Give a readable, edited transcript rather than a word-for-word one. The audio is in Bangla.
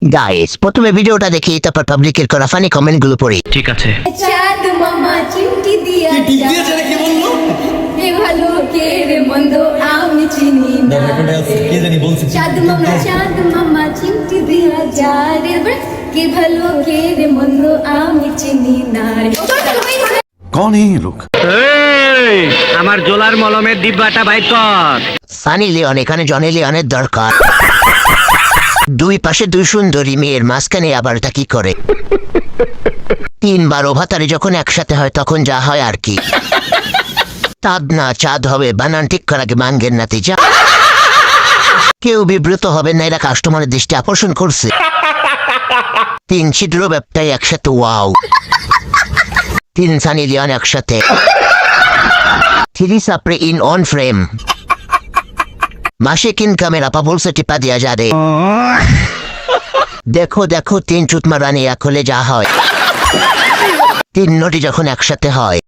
গাইস প্রথমে ভিডিওটা দেখি তারপর পাবলিকের করা ফানি কমেন্ট গুলো পড়ি। ঠিক আছে। চাঁদ মামা চিমটি দিয়া কে বললো? কে ভালো কে রে মন্দ আমি চিনি না। কে জানি বলছে। চাঁদ মামা চিমটি দিয়া যা রে কে ভালো কে রে মন্দ আমি চিনি না। कौन है ये लोग? এই, আমার জোলার মলমের ডিব্বাটা বাইর কর। সানি লিওন এখানে জনি লিওনের দরকার। দুই পাশে দুই সুন্দরী মেয়ের মাঝখানে আবার তা কি করে? তিনবার ওভাতারে যখন একসাথে হয় তখন যা হয় আর কি। চাঁদ না চাঁদ হবে, বানান ঠিক করার আগে মাঙ্গের নাতিজা। কেউ বিব্রত হবে না, এরা কাস্টমারের দৃষ্টি আকর্ষণ করছে। তিন ছিদ্র ব্যবসায়ী একসাথে, ওয়াও। তিন সানি লিওন একসাথে। থ্রি সাপ্রে ইন অন ফ্রেম। মাসিক ইনকামের আপা বলছে টিপা দিয়া যাবে। দেখো দেখো তিন চুতমা রানী এক হলে যা হয়। তিন নটি যখন একসাথে হয়